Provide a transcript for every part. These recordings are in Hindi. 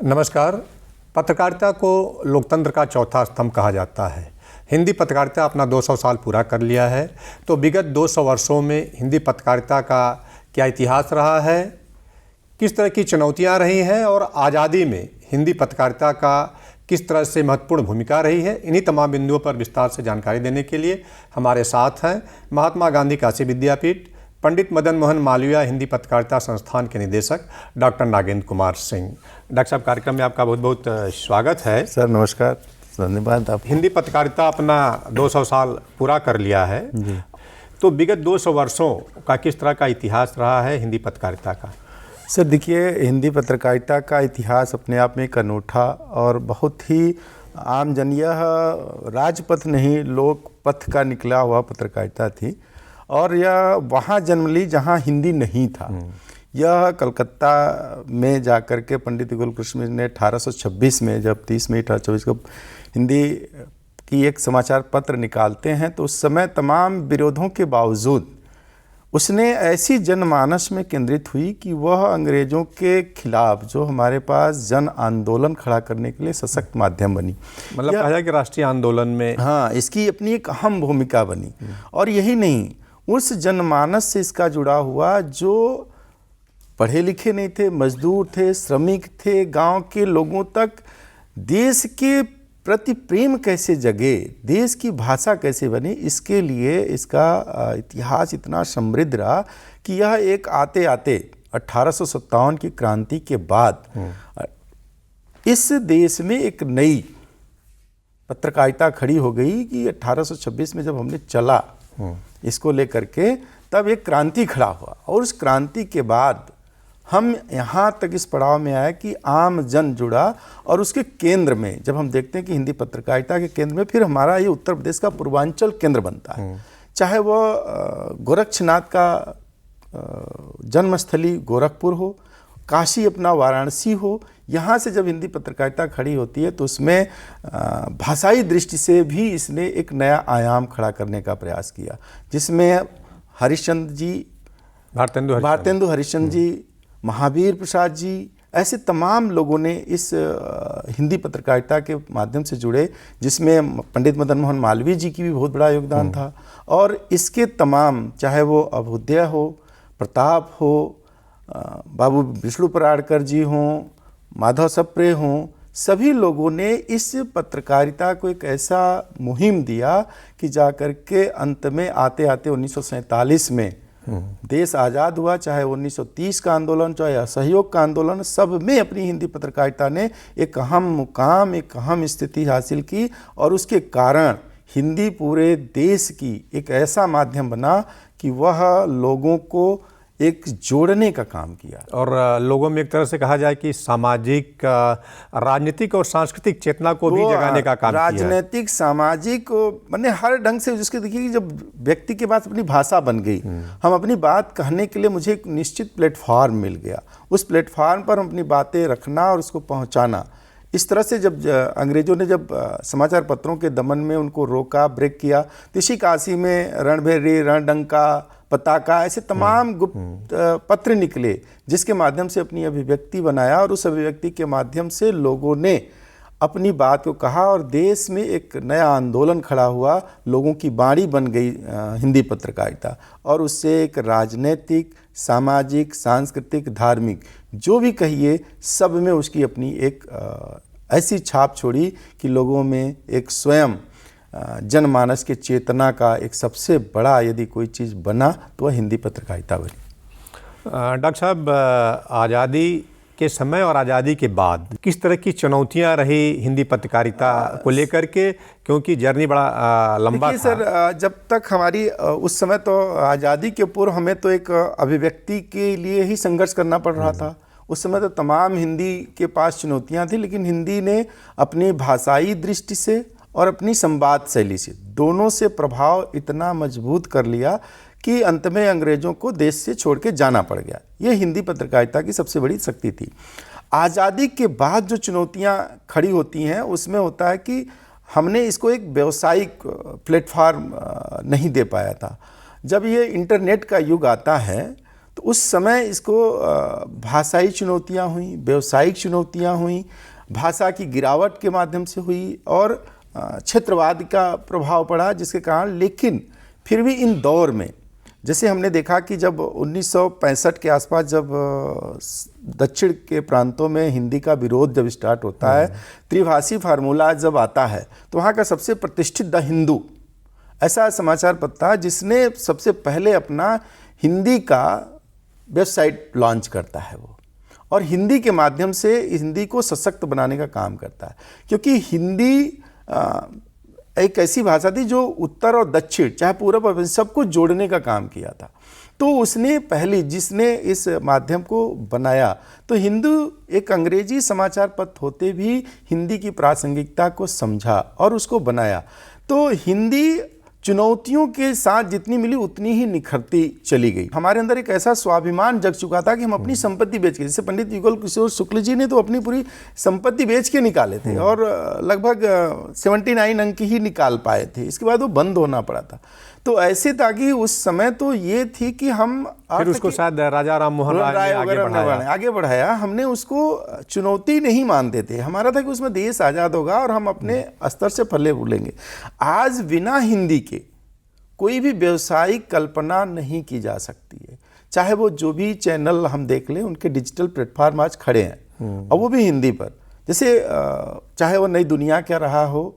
नमस्कार। पत्रकारिता को लोकतंत्र का चौथा स्तंभ कहा जाता है। हिंदी पत्रकारिता अपना 200 साल पूरा कर लिया है। तो विगत 200 वर्षों में हिंदी पत्रकारिता का क्या इतिहास रहा है, किस तरह की चुनौतियां रही हैं और आज़ादी में हिंदी पत्रकारिता का किस तरह से महत्वपूर्ण भूमिका रही है, इन्हीं तमाम बिंदुओं पर विस्तार से जानकारी देने के लिए हमारे साथ हैं महात्मा गांधी काशी विद्यापीठ, पंडित मदन मोहन मालवीय हिंदी पत्रकारिता संस्थान के निदेशक डॉक्टर नागेंद्र कुमार सिंह। डॉक्टर साहब, कार्यक्रम में आपका बहुत बहुत स्वागत है। सर नमस्कार, धन्यवाद। आप हिंदी पत्रकारिता अपना 200 साल पूरा कर लिया है जी। तो विगत 200 वर्षों का किस तरह का इतिहास रहा है हिंदी पत्रकारिता का? सर देखिए, हिंदी पत्रकारिता का इतिहास अपने आप में एक अनूठा और बहुत ही आमजन, यह राजपथ नहीं लोक पथ का निकला हुआ पत्रकारिता थी और यह वहाँ जन्म ली जहाँ हिंदी नहीं था। यह कलकत्ता में जाकर के पंडित गोकुलकृष्ण ने 1826 में, जब 30 मई 1824 को हिंदी की एक समाचार पत्र निकालते हैं, तो उस समय तमाम विरोधों के बावजूद उसने ऐसी जनमानस में केंद्रित हुई कि वह अंग्रेज़ों के खिलाफ जो हमारे पास जन आंदोलन खड़ा करने के लिए सशक्त माध्यम बनी। मतलब कहा जाए कि राष्ट्रीय आंदोलन में, हाँ, इसकी अपनी एक अहम भूमिका बनी। और यही नहीं, उस जनमानस से इसका जुड़ा हुआ जो पढ़े लिखे नहीं थे, मजदूर थे, श्रमिक थे, गांव के लोगों तक देश के प्रति प्रेम कैसे जगे, देश की भाषा कैसे बनी, इसके लिए इसका इतिहास इतना समृद्ध रहा कि यह एक आते आते 1857 की क्रांति के बाद इस देश में एक नई पत्रकारिता खड़ी हो गई कि 1826 में जब हमने चला इसको लेकर के, तब एक क्रांति खड़ा हुआ। और उस क्रांति के बाद हम यहाँ तक इस पड़ाव में आए कि आम जन जुड़ा और उसके केंद्र में जब हम देखते हैं कि हिंदी पत्रकारिता के केंद्र में फिर हमारा ये उत्तर प्रदेश का पूर्वांचल केंद्र बनता है। चाहे वह गोरक्षनाथ का जन्मस्थली गोरखपुर हो, काशी अपना वाराणसी हो, यहाँ से जब हिंदी पत्रकारिता खड़ी होती है तो उसमें भाषाई दृष्टि से भी इसने एक नया आयाम खड़ा करने का प्रयास किया, जिसमें हरिश्चंद्र जी, भारतेंदु हरिश्चंद्र जी, महावीर प्रसाद जी, ऐसे तमाम लोगों ने इस हिंदी पत्रकारिता के माध्यम से जुड़े, जिसमें पंडित मदन मोहन मालवीय जी की भी बहुत बड़ा योगदान था। और इसके तमाम, चाहे वो अभ्युदय हो, प्रताप हो, बाबू विष्णु पराड़कर जी हों, माधव सप्रे हों, सभी लोगों ने इस पत्रकारिता को एक ऐसा मुहिम दिया कि जाकर के अंत में आते आते 1947 में देश आज़ाद हुआ। चाहे 1930 का आंदोलन, चाहे असहयोग का आंदोलन, सब में अपनी हिंदी पत्रकारिता ने एक अहम मुकाम, एक अहम स्थिति हासिल की और उसके कारण हिंदी पूरे देश की एक ऐसा माध्यम बना कि वह लोगों को एक जोड़ने का काम किया और लोगों में एक तरह से कहा जाए कि सामाजिक, राजनीतिक और सांस्कृतिक चेतना को भी जगाने का काम किया। राजनीतिक, सामाजिक, मैंने हर ढंग से जिसके देखिए कि जब व्यक्ति के पास अपनी भाषा बन गई, हम अपनी बात कहने के लिए मुझे एक निश्चित प्लेटफॉर्म मिल गया। उस प्लेटफॉर्म पर हम अपनी बातें रखना और उसको पहुँचाना, इस तरह से जब अंग्रेज़ों ने जब समाचार पत्रों के दमन में उनको रोका, ब्रेक किया, तो इसी काशी में रणभेरी, रणडंका, पताका, ऐसे तमाम गुप्त पत्र निकले, जिसके माध्यम से अपनी अभिव्यक्ति बनाया और उस अभिव्यक्ति के माध्यम से लोगों ने अपनी बात को कहा और देश में एक नया आंदोलन खड़ा हुआ। लोगों की बाणी बन गई हिंदी पत्रकारिता और उससे एक राजनीतिक, सामाजिक, सांस्कृतिक, धार्मिक, जो भी कहिए, सब में उसकी अपनी एक ऐसी छाप छोड़ी कि लोगों में एक स्वयं जनमानस के चेतना का एक सबसे बड़ा यदि कोई चीज़ बना तो वह हिंदी पत्रकारिता बनी। डॉक्टर साहब, आज़ादी के समय और आज़ादी के बाद किस तरह की चुनौतियां रही हिंदी पत्रकारिता को लेकर के, क्योंकि जर्नी बड़ा लंबा था। सर, जब तक हमारी उस समय तो आज़ादी के पूर्व हमें तो एक अभिव्यक्ति के लिए ही संघर्ष करना पड़ रहा था। उस समय तो तमाम हिंदी के पास चुनौतियां थी, लेकिन हिंदी ने अपनी भाषाई दृष्टि से और अपनी संवाद शैली से, दोनों से प्रभाव इतना मजबूत कर लिया कि अंत में अंग्रेज़ों को देश से छोड़ के जाना पड़ गया। ये हिंदी पत्रकारिता की सबसे बड़ी शक्ति थी। आज़ादी के बाद जो चुनौतियां खड़ी होती हैं उसमें होता है कि हमने इसको एक व्यावसायिक प्लेटफॉर्म नहीं दे पाया था। जब ये इंटरनेट का युग आता है तो उस समय इसको भाषाई चुनौतियाँ हुई, व्यवसायिक चुनौतियाँ हुई, भाषा की गिरावट के माध्यम से हुई और क्षेत्रवाद का प्रभाव पड़ा जिसके कारण, लेकिन फिर भी इन दौर में जैसे हमने देखा कि जब 1965 के आसपास जब दक्षिण के प्रांतों में हिंदी का विरोध जब स्टार्ट होता है, त्रिभाषी फार्मूला जब आता है, तो वहाँ का सबसे प्रतिष्ठित द हिंदू ऐसा समाचार पत्र था जिसने सबसे पहले अपना हिंदी का वेबसाइट लॉन्च करता है वो, और हिंदी के माध्यम से हिंदी को सशक्त बनाने का काम करता है, क्योंकि हिंदी एक ऐसी भाषा थी जो उत्तर और दक्षिण, चाहे पूर्व और सबको जोड़ने का काम किया था। तो उसने पहली जिसने इस माध्यम को बनाया, तो हिंदू एक अंग्रेजी समाचार पत्र होते भी हिंदी की प्रासंगिकता को समझा और उसको बनाया। तो हिंदी चुनौतियों के साथ जितनी मिली उतनी ही निखरती चली गई। हमारे अंदर एक ऐसा स्वाभिमान जग चुका था कि हम अपनी संपत्ति बेच के, जैसे पंडित युगल किशोर शुक्ल जी ने तो अपनी पूरी संपत्ति बेच के निकाले थे और लगभग 79 अंक ही निकाल पाए थे, इसके बाद वो बंद होना पड़ा था। तो ऐसे था कि उस समय तो ये थी कि हम फिर उसको शायद राजा राम मोहन राय ने आगे बढ़ाया। हमने उसको चुनौती नहीं मानते थे, हमारा था कि उसमें देश आज़ाद होगा और हम अपने स्तर से फले फूलेंगे। आज बिना हिंदी के कोई भी व्यावसायिक कल्पना नहीं की जा सकती है, चाहे वो जो भी चैनल हम देख लें, उनके डिजिटल प्लेटफॉर्म आज खड़े हैं और वो भी हिंदी पर। जैसे चाहे वो नई दुनिया का रहा हो,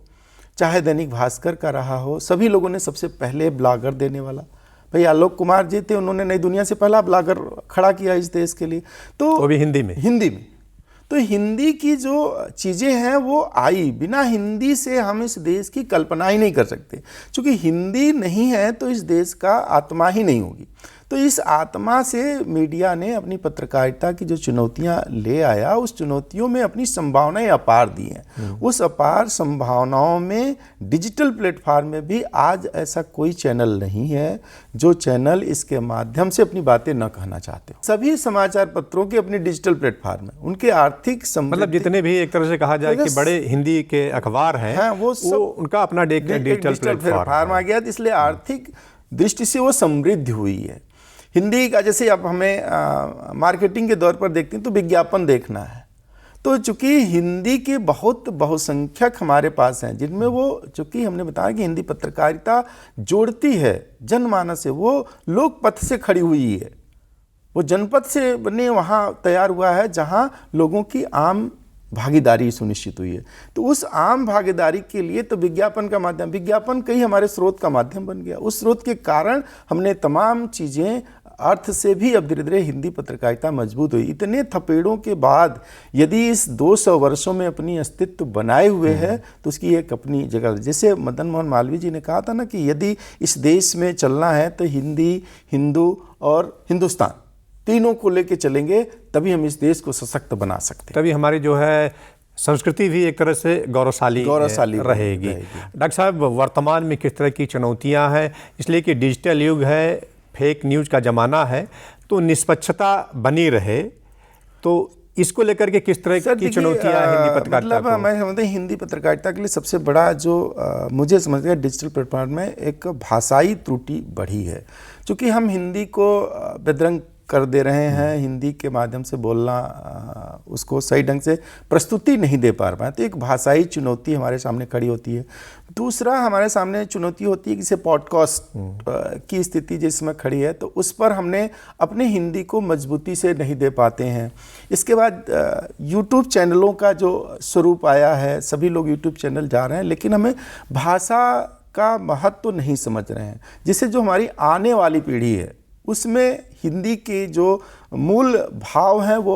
चाहे दैनिक भास्कर का रहा हो, सभी लोगों ने सबसे पहले ब्लॉगर देने वाला भाई आलोक कुमार जी थे, उन्होंने नई दुनिया से पहला ब्लॉगर खड़ा किया इस देश के लिए, तो वो भी हिंदी में। तो हिंदी की जो चीज़ें हैं वो आई, बिना हिंदी से हम इस देश की कल्पना ही नहीं कर सकते, क्योंकि हिंदी नहीं है तो इस देश का आत्मा ही नहीं होगी। तो इस आत्मा से मीडिया ने अपनी पत्रकारिता की जो चुनौतियां ले आया, उस चुनौतियों में अपनी संभावनाएं अपार दी हैं। उस अपार संभावनाओं में डिजिटल प्लेटफॉर्म में भी आज ऐसा कोई चैनल नहीं है जो चैनल इसके माध्यम से अपनी बातें न कहना चाहते हो। सभी समाचार पत्रों के अपने डिजिटल प्लेटफॉर्म है, उनके आर्थिक मतलब जितने भी एक तरह से कहा जाए कि बड़े हिंदी के अखबार हैं, वो उनका अपना डिजिटल प्लेटफॉर्म आ गया, इसलिए आर्थिक दृष्टि से वो समृद्ध हुई है। हिंदी का जैसे अब हमें मार्केटिंग के दौर पर देखते हैं तो विज्ञापन देखना है, तो चूंकि हिंदी के बहुत बहुसंख्यक हमारे पास हैं जिनमें वो, चूंकि हमने बताया कि हिंदी पत्रकारिता जोड़ती है जनमानस से, वो लोकपथ से खड़ी हुई है, वो जनपद से बने वहाँ तैयार हुआ है जहाँ लोगों की आम भागीदारी सुनिश्चित हुई है। तो उस आम भागीदारी के लिए तो विज्ञापन का माध्यम, विज्ञापन कई हमारे स्रोत का माध्यम बन गया। उस स्रोत के कारण हमने तमाम चीज़ें अर्थ से भी अब धीरे धीरे हिंदी पत्रकारिता मजबूत हुई। इतने थपेड़ों के बाद यदि इस 200 वर्षों में अपनी अस्तित्व बनाए हुए है तो उसकी एक अपनी जगह, जैसे मदन मोहन मालवीय जी ने कहा था ना कि यदि इस देश में चलना है तो हिंदी, हिंदू और हिंदुस्तान तीनों को लेके चलेंगे, तभी हम इस देश को सशक्त बना सकते हैं, तभी हमारी जो है संस्कृति भी एक तरह से गौरवशाली रहेगी। डॉक्टर साहब, वर्तमान में किस तरह की चुनौतियां हैं, इसलिए कि डिजिटल युग है, फेक न्यूज़ का ज़माना है, तो निष्पक्षता बनी रहे, तो इसको लेकर के किस तरह की चुनौतियां हिंदी पत्रकारिता मतलब मैं समझता हूँ हिंदी पत्रकारिता के लिए सबसे बड़ा जो मुझे समझ गया डिजिटल प्लेटफॉर्म में एक भाषाई त्रुटि बढ़ी है, क्योंकि हम हिंदी को बेदरंग कर दे रहे हैं, हिंदी के माध्यम से बोलना, उसको सही ढंग से प्रस्तुति नहीं दे पा रहे हैं, तो एक भाषाई चुनौती हमारे सामने खड़ी होती है। दूसरा हमारे सामने चुनौती होती है जैसे पॉडकास्ट की स्थिति जिसमें खड़ी है, तो उस पर हमने अपने हिंदी को मजबूती से नहीं दे पाते हैं। इसके बाद यूट्यूब चैनलों का जो स्वरूप आया है, सभी लोग यूट्यूब चैनल जा रहे हैं, लेकिन हमें भाषा का महत्व नहीं समझ रहे हैं, जिससे जो हमारी आने वाली पीढ़ी है उसमें हिंदी के जो मूल भाव हैं वो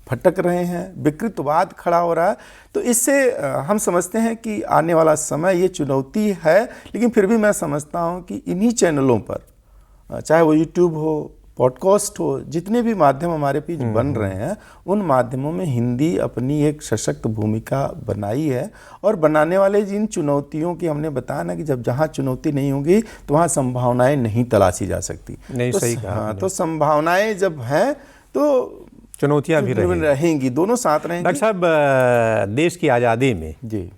भटक रहे हैं, विकृतवाद खड़ा हो रहा है। तो इससे हम समझते हैं कि आने वाला समय ये चुनौती है, लेकिन फिर भी मैं समझता हूँ कि इन्हीं चैनलों पर, चाहे वो यूट्यूब हो, पॉडकास्ट हो, जितने भी माध्यम हमारे बीच बन रहे हैं, उन माध्यमों में हिंदी अपनी एक सशक्त भूमिका बनाई है। और बनाने वाले जिन चुनौतियों की हमने बताया ना कि जब जहाँ चुनौती नहीं होगी तो वहाँ संभावनाएं नहीं तलाशी जा सकती। नहीं, तो सही कहा। तो संभावनाएं जब हैं तो चुनौतियाँ भी रहेंगी, दोनों साथ रहेंगी। डॉक्टर साहब, देश की आज़ादी में जी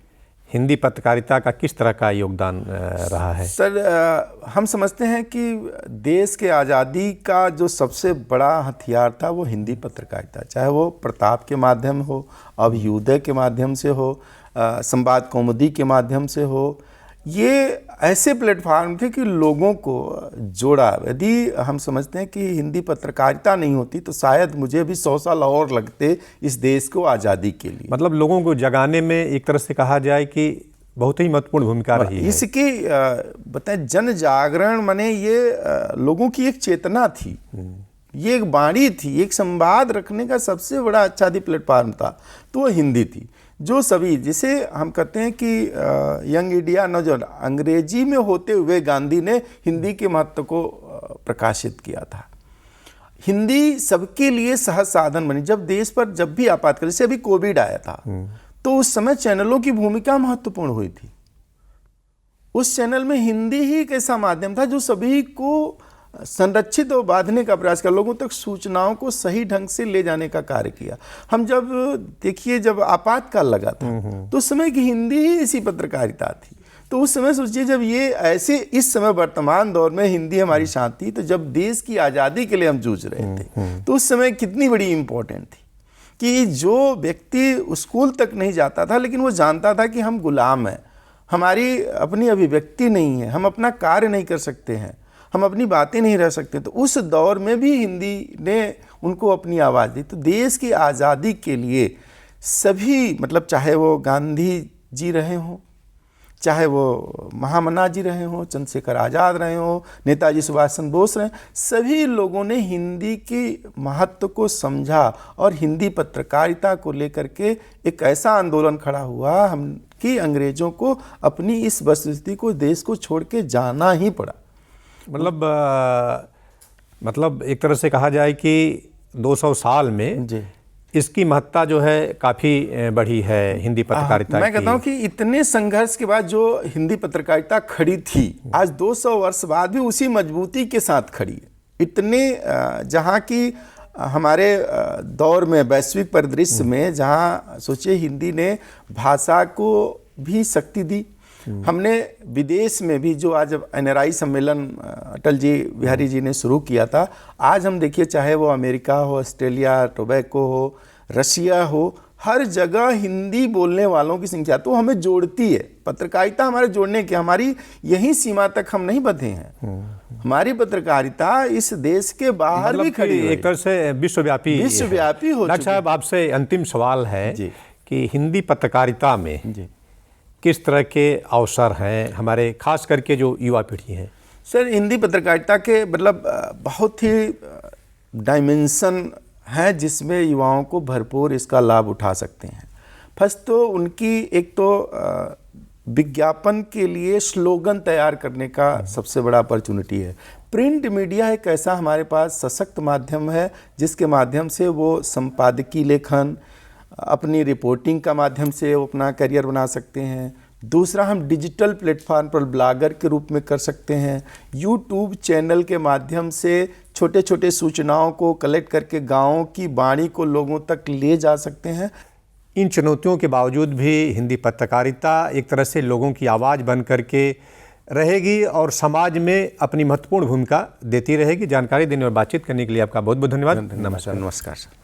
हिंदी पत्रकारिता का किस तरह का योगदान रहा है? सर, हम समझते हैं कि देश के आज़ादी का जो सबसे बड़ा हथियार था वो हिंदी पत्रकारिता, चाहे वो प्रताप के माध्यम हो, अभ्युदय के माध्यम से हो, संवाद कौमुदी के माध्यम से हो। ये ऐसे प्लेटफार्म थे कि लोगों को जोड़ा। यदि हम समझते हैं कि हिंदी पत्रकारिता नहीं होती तो शायद मुझे भी 100 साल और लगते इस देश को आज़ादी के लिए। मतलब लोगों को जगाने में एक तरह से कहा जाए कि बहुत ही महत्वपूर्ण भूमिका रही है। इसकी बताएं, जन जागरण माने ये लोगों की एक चेतना थी, ये एक बाणी थी, एक संवाद रखने का सबसे बड़ा अच्छा प्लेटफार्म था तो वो हिंदी थी। जो सभी, जिसे हम कहते हैं कि यंग इंडिया नौजवान, अंग्रेजी में होते हुए गांधी ने हिंदी के महत्व को प्रकाशित किया था। हिंदी सबके लिए सहज साधन बनी। जब देश पर जब भी आपातकाल, जैसे अभी कोविड आया था, तो उस समय चैनलों की भूमिका महत्वपूर्ण हुई थी। उस चैनल में हिंदी ही एक ऐसा माध्यम था जो सभी को संरक्षित और बांधने का प्रयास किया, लोगों तक सूचनाओं को सही ढंग से ले जाने का कार्य किया। हम जब देखिए, जब आपातकाल लगा था तो उस समय की हिंदी ही ऐसी पत्रकारिता थी। तो उस समय सोचिए, जब ये ऐसे इस समय वर्तमान दौर में हिंदी हमारी शांति, तो जब देश की आज़ादी के लिए हम जूझ रहे थे तो उस समय कितनी बड़ी इम्पोर्टेंट थी कि जो व्यक्ति स्कूल तक नहीं जाता था लेकिन वो जानता था कि हम गुलाम हैं, हमारी अपनी अभिव्यक्ति नहीं है, हम अपना कार्य नहीं कर सकते हैं, हम अपनी बातें नहीं रह सकते, तो उस दौर में भी हिंदी ने उनको अपनी आवाज़ दी। तो देश की आज़ादी के लिए सभी, मतलब चाहे वो गांधी जी रहे हों, चाहे वो महामना जी रहे हों, चंद्रशेखर आज़ाद रहे हों, नेताजी सुभाष चंद्र बोस रहे, सभी लोगों ने हिंदी की महत्व को समझा और हिंदी पत्रकारिता को लेकर के एक ऐसा आंदोलन खड़ा हुआ हम कि अंग्रेज़ों को अपनी इस वस्तुस्थिति को, देश को छोड़ के जाना ही पड़ा। मतलब एक तरह से कहा जाए कि 200 साल में जी इसकी महत्ता जो है काफ़ी बढ़ी है हिंदी पत्रकारिता की। मैं कहता हूँ कि इतने संघर्ष के बाद जो हिंदी पत्रकारिता खड़ी थी, आज 200 वर्ष बाद भी उसी मजबूती के साथ खड़ी है। इतने जहाँ की हमारे दौर में, वैश्विक परिदृश्य में, जहाँ सोचिए हिंदी ने भाषा को भी शक्ति दी। हमने विदेश में भी जो आज NRI सम्मेलन अटल जी बिहारी जी ने शुरू किया था, आज हम देखिए चाहे वो अमेरिका हो, ऑस्ट्रेलिया, टोबैको हो, रशिया हो, हर जगह हिंदी बोलने वालों की संख्या तो हमें जोड़ती है। पत्रकारिता हमारे जोड़ने की, हमारी यही सीमा तक हम नहीं बंधे हैं। हमारी पत्रकारिता इस देश के बाहर भी खड़ी है, एक तरह से विश्वव्यापी हो चुकी। साहब, आपसे अंतिम सवाल है कि हिंदी पत्रकारिता में किस तरह के अवसर हैं हमारे, खास करके जो युवा पीढ़ी है? सर, हिंदी पत्रकारिता के मतलब बहुत ही डायमेंशन है जिसमें युवाओं को भरपूर इसका लाभ उठा सकते हैं। फर्स्ट तो उनकी एक तो विज्ञापन के लिए स्लोगन तैयार करने का सबसे बड़ा अपॉर्चुनिटी है। प्रिंट मीडिया एक ऐसा हमारे पास सशक्त माध्यम है जिसके माध्यम से वो संपादकीय लेखन, अपनी रिपोर्टिंग का माध्यम से वो अपना करियर बना सकते हैं। दूसरा, हम डिजिटल प्लेटफॉर्म पर ब्लॉगर के रूप में कर सकते हैं। यूट्यूब चैनल के माध्यम से छोटे छोटे सूचनाओं को कलेक्ट करके गाँवों की वाणी को लोगों तक ले जा सकते हैं। इन चुनौतियों के बावजूद भी हिंदी पत्रकारिता एक तरह से लोगों की आवाज़ बन करके रहेगी और समाज में अपनी महत्वपूर्ण भूमिका देती रहेगी। जानकारी देने और बातचीत करने के लिए आपका बहुत बहुत धन्यवाद। नमस्कार सर।